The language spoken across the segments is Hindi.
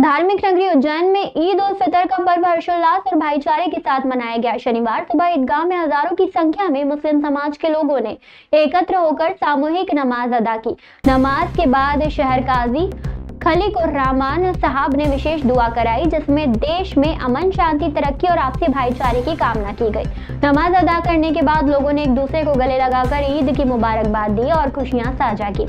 धार्मिक नगरी उज्जैन में ईद उल फितर का पर्व हर्षोल्लास और भाईचारे के साथ मनाया गया। शनिवार सुबह ईदगाह में हजारों की संख्या में मुस्लिम समाज के लोगों ने एकत्र होकर सामूहिक नमाज अदा की। नमाज के बाद शहर काजी खलीकुर्रहमान साहब ने विशेष दुआ कराई, जिसमें देश में अमन, शांति, तरक्की और आपसी भाईचारे की कामना की गई। नमाज अदा करने के बाद लोगों ने एक दूसरे को गले लगाकर ईद की मुबारकबाद दी और खुशियां साझा की।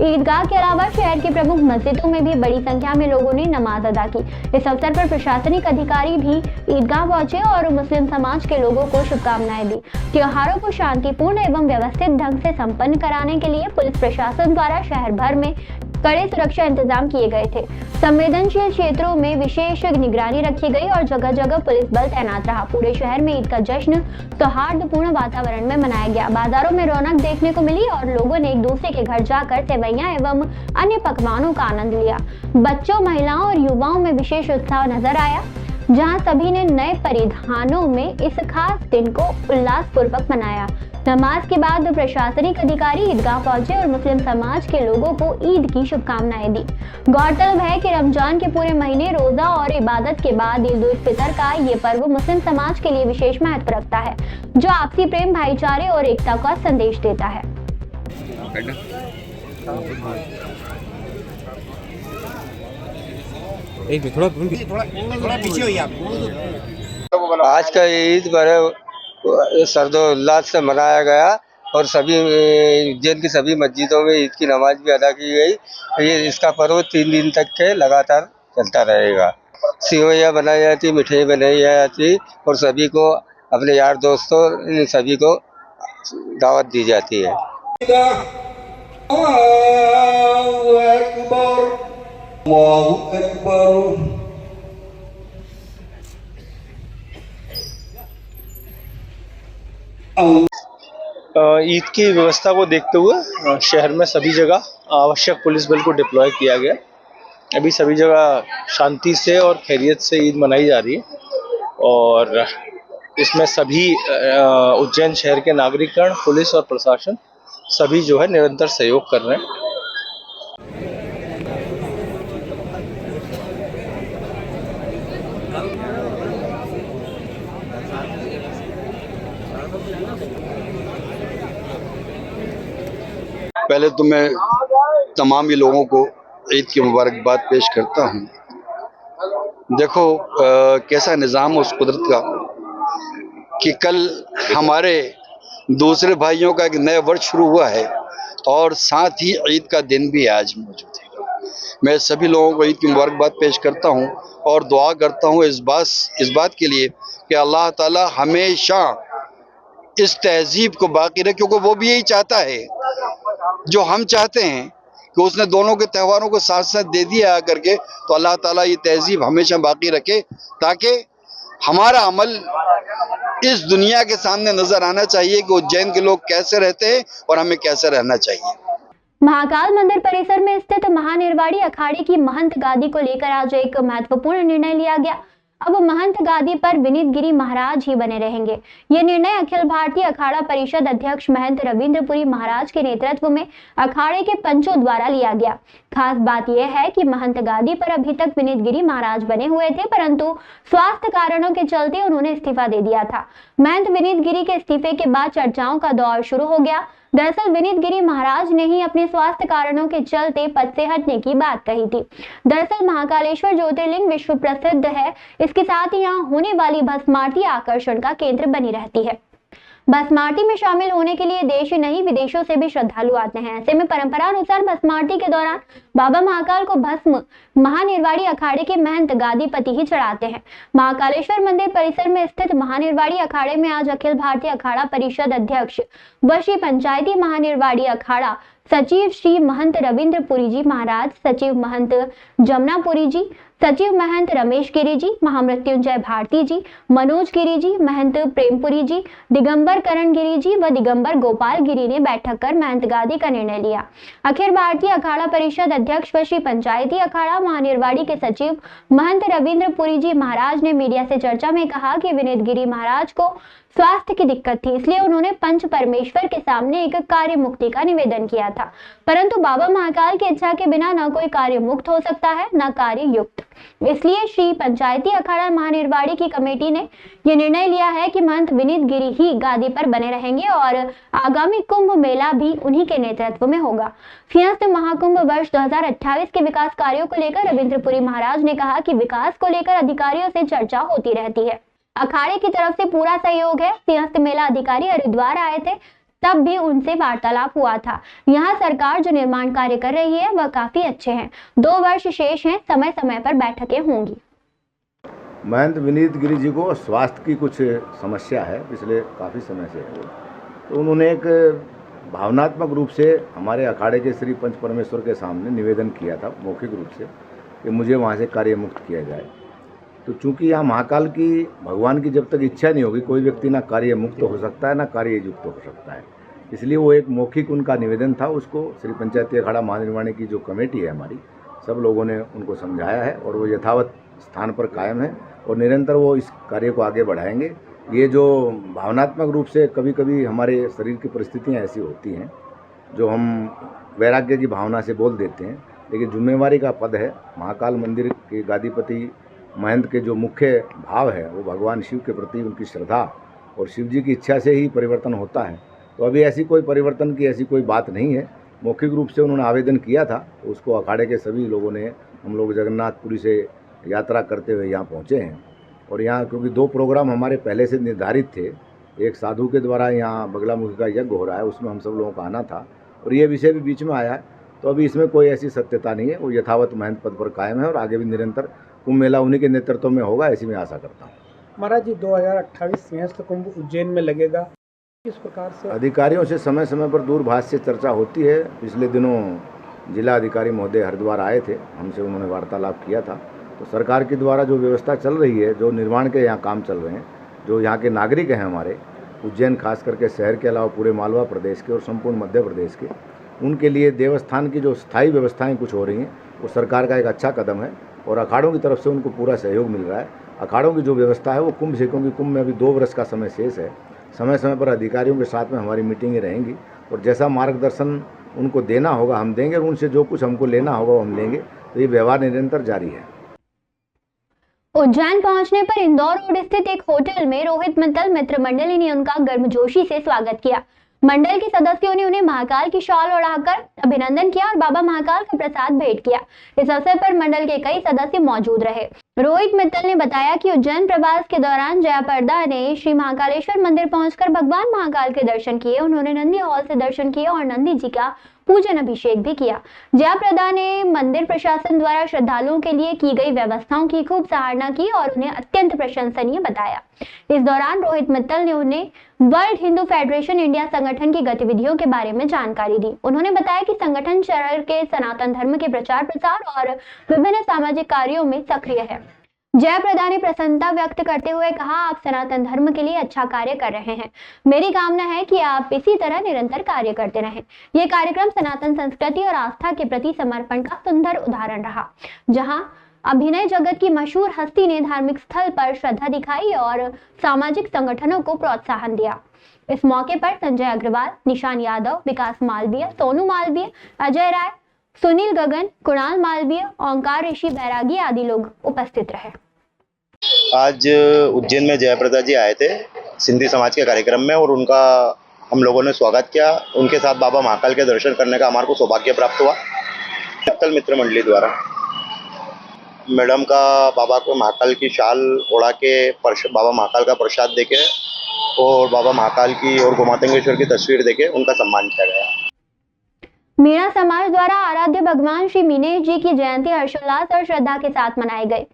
ईदगाह के अलावा शहर की प्रमुख मस्जिदों में भी बड़ी संख्या में लोगों ने नमाज अदा की। इस अवसर पर प्रशासनिक अधिकारी भी ईदगाह पहुंचे और मुस्लिम समाज के लोगों को शुभकामनाएं दी। त्योहारों को शांतिपूर्ण एवं व्यवस्थित ढंग से संपन्न कराने के लिए पुलिस प्रशासन द्वारा शहर भर में कड़े सुरक्षा इंतजाम किए गए थे। संवेदनशील क्षेत्रों में विशेष निगरानी रखी गई और जगह जगह पुलिस बल तैनात रहा। पूरे शहर में ईद का जश्न सौहार्दपूर्ण वातावरण में मनाया गया। बाजारों में रौनक देखने को मिली और लोगों ने एक दूसरे के घर जाकर सेवैयां एवं अन्य पकवानों का आनंद लिया। बच्चों, महिलाओं और युवाओं में विशेष उत्साह नजर आया, जहां सभी ने नए परिधानों में इस खास दिन को उल्लासपूर्वक मनाया। नमाज के बाद प्रशासनिक अधिकारी ईदगाह पहुंचे और मुस्लिम समाज के लोगों को ईद की शुभकामनाएं दी। गौरतलब है कि रमजान के पूरे महीने रोजा और इबादत के बाद ईद उल फितर का ये पर्व मुस्लिम समाज के लिए विशेष महत्व रखता है, जो आपसी प्रेम, भाईचारे और एकता का संदेश देता है। थोड़ा पीछे होइए आप। आज का ईद बड़े श्रद्धोल्लास से मनाया गया और सभी उज्जैन की सभी मस्जिदों में ईद की नमाज भी अदा की गई। ये इसका पर्व 3 दिन तक के लगातार चलता रहेगा। सेवैयाँ बनाई जाती, मिठाई बनाई जाती और सभी को, अपने यार दोस्तों सभी को दावत दी जाती है। ईद की व्यवस्था को देखते हुए शहर में सभी जगह आवश्यक पुलिस बल को डिप्लॉय किया गया। अभी सभी जगह शांति से और खैरियत से ईद मनाई जा रही है और इसमें सभी उज्जैन शहर के नागरिकगण, पुलिस और प्रशासन सभी जो है निरंतर सहयोग कर रहे हैं। पहले तो मैं तमाम ही लोगों को ईद की मुबारकबाद पेश करता हूँ। देखो कैसा निज़ाम उस कुदरत का कि कल हमारे दूसरे भाइयों का एक नया वर्ष शुरू हुआ है और साथ ही ईद का दिन भी आज मौजूद है। मैं सभी लोगों को ईद की मुबारकबाद पेश करता हूँ और दुआ करता हूँ इस बात के लिए कि अल्लाह ताला हमेशा इस तहजीब को बाकी रखे, क्योंकि वो भी यही चाहता है जो हम चाहते हैं कि उसने दोनों के त्योहारों को साथ साथ दे दिया करके। तो अल्लाह ताला ये तहजीब हमेशा बाकी रखे ताकि हमारा अमल इस दुनिया के सामने नजर आना चाहिए कि उज्जैन के लोग कैसे रहते हैं और हमें कैसे रहना चाहिए। महाकाल मंदिर परिसर में स्थित महानिर्वाणी अखाड़े की महंत गादी को लेकर आज एक महत्वपूर्ण निर्णय लिया गया। अब महंत गादी पर विनीत गिरी महाराज ही बने रहेंगे। ये निर्णय अखिल भारतीय अखाड़ा परिषद अध्यक्ष महंत रविंद्रपुरी महाराज के नेतृत्व में अखाड़े के पंचों द्वारा लिया गया। खास बात यह है कि महंत गादी पर अभी तक विनीत गिरी महाराज बने हुए थे, परंतु स्वास्थ्य कारणों के चलते उन्होंने इस्तीफा दे दिया था। महंत विनीत गिरी के इस्तीफे के बाद चर्चाओं का दौर शुरू हो गया। दरअसल विनीत गिरी महाराज ने ही अपने स्वास्थ्य कारणों के चलते पद से हटने की बात कही थी। दरअसल महाकालेश्वर ज्योतिर्लिंग विश्व प्रसिद्ध है, इसके साथ ही यहाँ होने वाली भस्म आरती आकर्षण का केंद्र बनी रहती है। भस्म आरती में शामिल होने के लिए देश ही नहीं, विदेशों से भी श्रद्धालु आते हैं। ऐसे में परंपरा अनुसार भस्म आरती के दौरान बाबा महाकाल को भस्म महानिर्वाणी अखाड़े के महंत गादीपति ही चढ़ाते हैं। महाकालेश्वर मंदिर परिसर में स्थित महानिर्वाणी अखाड़े में आज अखिल भारतीय अखाड़ा परिषद अध्यक्ष व श्री पंचायती महानिर्वाणी अखाड़ा सचिव श्री महंत रविंद्रपुरी जी महाराज, सचिव महंत जमुनापुरी जी, सचिव महंत रमेश गिरी जी, महामृत्युंजय भारती जी, मनोज गिरी जी, महंत प्रेमपुरी जी, दिगंबर करण गिरी जी व दिगंबर गोपाल गिरी ने बैठक कर महंत गादी का निर्णय लिया। अखिल भारतीय अखाड़ा परिषद अध्यक्ष व श्री पंचायती अखाड़ा महानिर्वाणी के सचिव महंत रविंद्रपुरी जी महाराज ने मीडिया से चर्चा में कहा कि विनीत गिरी महाराज को स्वास्थ्य की दिक्कत थी, इसलिए उन्होंने पंच परमेश्वर के सामने एक कार्य मुक्ति का निवेदन किया था, परंतु बाबा महाकाल की इच्छा के बिना न कोई कार्य मुक्त हो सकता है न कार्य युक्त। इसलिए श्री पंचायती अखाड़ा महानिर्वाणी की कमेटी ने यह निर्णय लिया है कि महंत विनीत गिरी ही गादी पर बने रहेंगे और आगामी कुंभ मेला भी उन्हीं के नेतृत्व में होगा। सिंहस्थ महाकुंभ वर्ष 2028 के विकास कार्यों को लेकर रविंद्रपुरी महाराज ने कहा कि विकास को लेकर अधिकारियों से चर्चा होती रहती है। अखाड़े की तरफ से पूरा सहयोग है। सिंहस्थ मेला अधिकारी हरिद्वार आए थे, तब भी उनसे वार्तालाप हुआ था। यहाँ सरकार जो निर्माण कार्य कर रही है वह काफी अच्छे हैं। 2 वर्ष शेष हैं, समय समय पर बैठकें होंगी। महंत विनीत गिरी जी को स्वास्थ्य की कुछ समस्या है, पिछले काफ़ी समय से है। तो उन्होंने एक भावनात्मक रूप से हमारे अखाड़े के श्री पंच परमेश्वर के सामने निवेदन किया था मौखिक रूप से कि मुझे वहाँ से कार्य मुक्त किया जाए। तो चूंकि यहाँ महाकाल की भगवान की जब तक इच्छा नहीं होगी कोई व्यक्ति ना कार्य मुक्त हो सकता है ना कार्य युक्त हो सकता है, इसलिए वो एक मौखिक उनका निवेदन था। उसको श्री पंचायती अखाड़ा महानिर्वाणी की जो कमेटी है हमारी, सब लोगों ने उनको समझाया है और वो यथावत स्थान पर कायम है और निरंतर वो इस कार्य को आगे बढ़ाएंगे। ये जो भावनात्मक रूप से कभी कभी हमारे शरीर की परिस्थितियाँ ऐसी होती हैं जो हम वैराग्य की भावना से बोल देते हैं, लेकिन जिम्मेवारी का पद है। महाकाल मंदिर के गादीपति महंत के जो मुख्य भाव है वो भगवान शिव के प्रति उनकी श्रद्धा और शिव जी की इच्छा से ही परिवर्तन होता है। तो अभी ऐसी कोई परिवर्तन की ऐसी कोई बात नहीं है। मौखिक रूप से उन्होंने आवेदन किया था, उसको अखाड़े के सभी लोगों ने, हम लोग जगन्नाथपुरी से यात्रा करते हुए यहाँ पहुँचे हैं। और यहाँ क्योंकि 2 प्रोग्राम हमारे पहले से निर्धारित थे, एक साधु के द्वारा यहाँ बगलामुखी का यज्ञ हो रहा है, उसमें हम सब लोगों का आना था और ये विषय भी बीच में आया है। तो अभी इसमें कोई ऐसी सत्यता नहीं है, वो यथावत महंत पद पर कायम है और आगे भी निरंतर कुंभ मेला उन्हीं के नेतृत्व में होगा, ऐसी मैं आशा करता हूँ। महाराज जी 2028 सिंहस्थ कुंभ उज्जैन में लगेगा, किस प्रकार से? अधिकारियों से समय समय पर दूरभाष से चर्चा होती है। पिछले दिनों जिला अधिकारी महोदय हरिद्वार आए थे, हमसे उन्होंने वार्तालाप किया था। तो सरकार के द्वारा जो व्यवस्था चल रही है, जो निर्माण के यहाँ काम चल रहे हैं, जो यहाँ के नागरिक हैं हमारे उज्जैन खास करके शहर के अलावा पूरे मालवा प्रदेश के और संपूर्ण मध्य प्रदेश के, उनके लिए देवस्थान की जो स्थायी व्यवस्थाएं कुछ हो रही हैं वो सरकार का एक अच्छा कदम है और अखाड़ों की तरफ से उनको पूरा सहयोग मिल रहा है। अखाड़ों की जो व्यवस्था है वो कुंभ से, क्योंकि कुंभ में अभी 2 वर्ष का समय शेष है, समय समय पर अधिकारियों के साथ में हमारी मीटिंगें रहेंगी और जैसा मार्गदर्शन उनको देना होगा हम देंगे और उनसे जो कुछ हमको लेना होगा वो हम लेंगे। तो ये व्यवहार निरंतर जारी है। उज्जैन पहुंचने पर इंदौर रोड स्थित एक होटल में रोहित मित्तल मित्र मंडली ने उनका गर्मजोशी से स्वागत किया। मंडल के सदस्यों ने उन्हें महाकाल की शॉल ओढ़ाकर अभिनंदन किया और बाबा महाकाल का प्रसाद भेंट किया। इस अवसर पर मंडल के कई सदस्य मौजूद रहे। रोहित मित्तल ने बताया कि उज्जैन प्रवास के दौरान जयाप्रदा ने श्री महाकालेश्वर मंदिर पहुंचकर भगवान महाकाल के दर्शन किए। उन्होंने नंदी हॉल से दर्शन किए और नंदी जी का पूजन अभिषेक भी किया। जयाप्रदा ने मंदिर प्रशासन द्वारा श्रद्धालुओं के लिए की गई व्यवस्थाओं की खूब सराहना की और उन्हें अत्यंत प्रशंसनीय बताया। इस दौरान रोहित मित्तल ने उन्हें वर्ल्ड हिंदू फेडरेशन इंडिया संगठन की गतिविधियों के बारे में जानकारी दी। उन्होंने बताया कि संगठन शहर के सनातन धर्म के प्रचार प्रसार और विभिन्न सामाजिक कार्यों में सक्रिय है। जयाप्रदा ने प्रसन्नता व्यक्त करते हुए कहा, आप सनातन धर्म के लिए अच्छा कार्य कर रहे हैं। मेरी कामना है कि आप इसी तरह निरंतर कार्य करते रहें। ये कार्यक्रम सनातन संस्कृति और आस्था के प्रति समर्पण का सुंदर उदाहरण रहा, जहां अभिनय जगत की मशहूर हस्ती ने धार्मिक स्थल पर श्रद्धा दिखाई और सामाजिक संगठनों को प्रोत्साहन दिया। इस मौके पर संजय अग्रवाल, निशान यादव, विकास मालवीय, सोनू मालवीय, अजय राय, सुनील गगन, कुणाल मालवीय, ओंकार ऋषि बैरागी आदि लोग उपस्थित रहे। आज उज्जैन में जयाप्रदा जी आए थे सिंधी समाज के कार्यक्रम में और उनका हम लोगों ने स्वागत किया। उनके साथ बाबा महाकाल के दर्शन करने का हमारे को सौभाग्य प्राप्त हुआ। मित्र मंडली द्वारा मैडम का बाबा को महाकाल की शाल ओढ़ा के बाबा महाकाल का प्रसाद देके और बाबा महाकाल की और गोमातंगेश्वर की तस्वीर देके उनका सम्मान किया गया। मीणा समाज द्वारा आराध्य भगवान श्री मीनेश जी की जयंती हर्षोल्लास और श्रद्धा के साथ मनाई गई।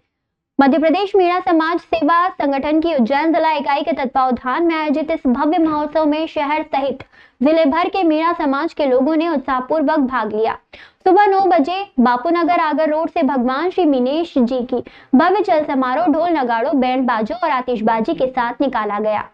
मध्य प्रदेश मीणा समाज सेवा संगठन की उज्जैन जिला इकाई के तत्वावधान में आयोजित इस भव्य महोत्सव में शहर सहित जिले भर के मीणा समाज के लोगों ने उत्साहपूर्वक भाग लिया। सुबह 9 बजे बापूनगर आगर रोड से भगवान श्री मीनेश जी की भव्य चल समारोह ढोल नगाड़ों, बैंड बाजों और आतिशबाजी के साथ निकाला गया।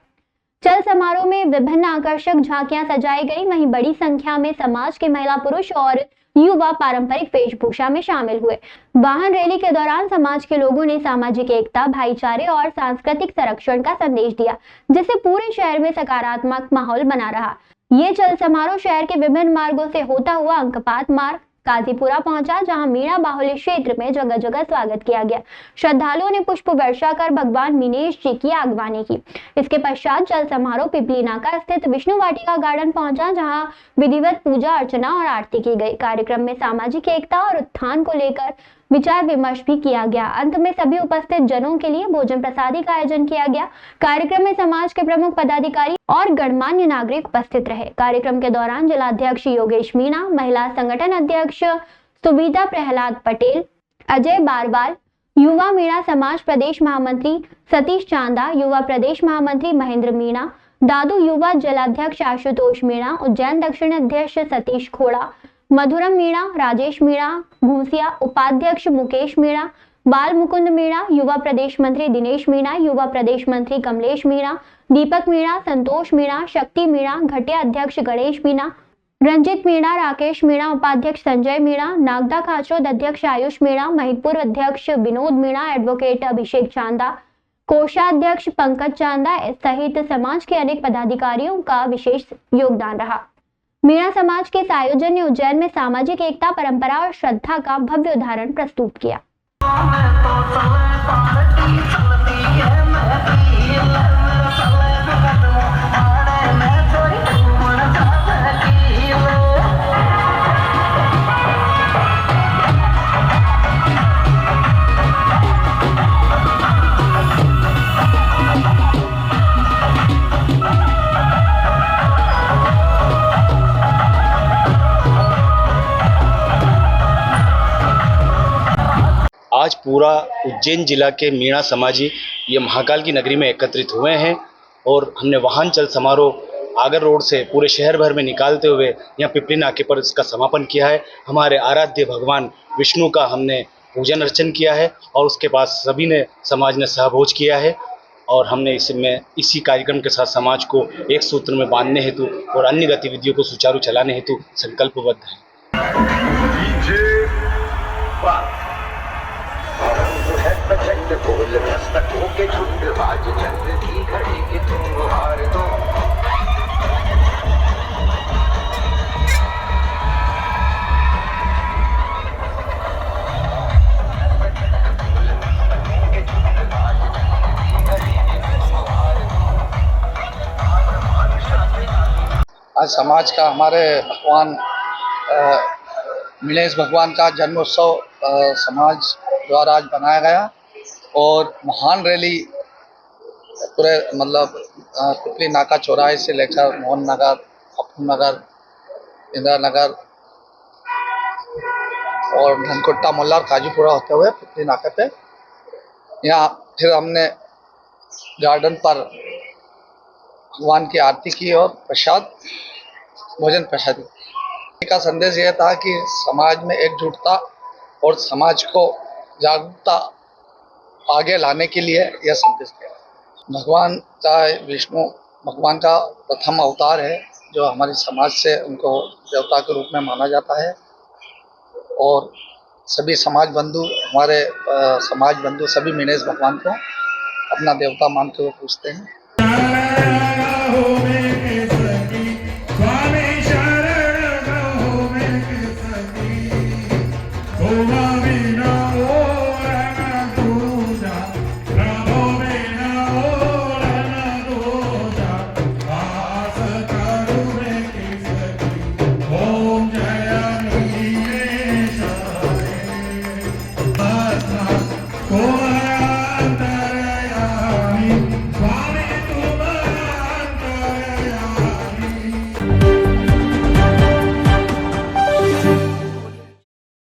चल समारोह में विभिन्न आकर्षक झांकियां सजाई गई। वहीं बड़ी संख्या में समाज के महिला, पुरुष और युवा पारंपरिक वेशभूषा में शामिल हुए। वाहन रैली के दौरान समाज के लोगों ने सामाजिक एकता, भाईचारे और सांस्कृतिक संरक्षण का संदेश दिया, जिससे पूरे शहर में सकारात्मक माहौल बना रहा। ये चल समारोह शहर के विभिन्न मार्गों से होता हुआ अंकपात मार्ग, काजीपुरा पहुंचा, जहां मीणा बाहुल्य क्षेत्र में जगह जगह स्वागत किया गया। श्रद्धालुओं ने पुष्प वर्षा कर भगवान मीनेश जी की आगवानी की। इसके पश्चात जल समारोह पिपली नाका स्थित विष्णु वाटिका गार्डन पहुंचा, जहां विधिवत पूजा अर्चना और आरती की गई। कार्यक्रम में सामाजिक एकता और उत्थान को लेकर विचार विमर्श भी किया गया। अंत में सभी उपस्थित जनों के लिए भोजन प्रसादी का आयोजन किया गया। कार्यक्रम में समाज के प्रमुख पदाधिकारी और गणमान्य नागरिक उपस्थित रहे। कार्यक्रम के दौरान जिलाध्यक्ष योगेश मीणा, महिला संगठन अध्यक्ष सुविधा प्रहलाद पटेल, अजय बारवाल, युवा मीणा समाज प्रदेश महामंत्री सतीश चांदा, युवा प्रदेश महामंत्री महेंद्र मीणा, दादू युवा जिलाध्यक्ष आशुतोष मीणा, उज्जैन दक्षिण अध्यक्ष सतीश खोड़ा, मधुरम मीणा, राजेश मीणा, भूसिया उपाध्यक्ष मुकेश मीणा, बाल मुकुंद मीणा, युवा प्रदेश मंत्री दिनेश मीणा, युवा प्रदेश मंत्री कमलेश मीणा, दीपक मीणा, संतोष मीणा, शक्ति मीणा, घटिया अध्यक्ष गणेश मीणा, रंजित मीणा, राकेश मीणा, उपाध्यक्ष संजय मीणा, नागदा खाचोद अध्यक्ष आयुष मीणा, महिदपुर अध्यक्ष विनोद मीणा, एडवोकेट अभिषेक चांदा, कोषाध्यक्ष पंकज चांदा सहित समाज के अनेक पदाधिकारियों का विशेष योगदान रहा। मीणा समाज के इस आयोजन ने उज्जैन में सामाजिक एकता, परंपरा और श्रद्धा का भव्य उदाहरण प्रस्तुत किया। आज पूरा उज्जैन जिला के मीणा समाजी ये महाकाल की नगरी में एकत्रित हुए हैं और हमने वाहन चल समारोह आगर रोड से पूरे शहर भर में निकालते हुए यहाँ पिपली नाके पर इसका समापन किया है। हमारे आराध्य भगवान विष्णु का हमने पूजन अर्चन किया है और उसके बाद सभी ने समाज ने सहभोज किया है और हमने इसमें इसी कार्यक्रम के साथ समाज को एक सूत्र में बांधने हेतु और अन्य गतिविधियों को सुचारू चलाने हेतु संकल्पबद्ध है। आज समाज का हमारे भगवान मीनेश भगवान का जन्मोत्सव समाज द्वारा आज बनाया गया और महान रैली पूरे मतलब पिपली नाका चौराहे से लेकर मोहन नगर, अपू नगर, इंदिरा नगर और धनकुट्टा मोहल्ला और काजीपुरा होते हुए पिपली नाके पे यहाँ फिर हमने गार्डन पर भगवान की आरती की और प्रसाद भोजन प्रसादी का संदेश यह था कि समाज में एकजुटता और समाज को जागरूकता आगे लाने के लिए यह संदेश दिया। भगवान का विष्णु भगवान का प्रथम अवतार है जो हमारे समाज से उनको देवता के रूप में माना जाता है और सभी समाज बंधु हमारे समाज बंधु सभी मीनेश भगवान को अपना देवता मानते हुए पूजते हैं। Oh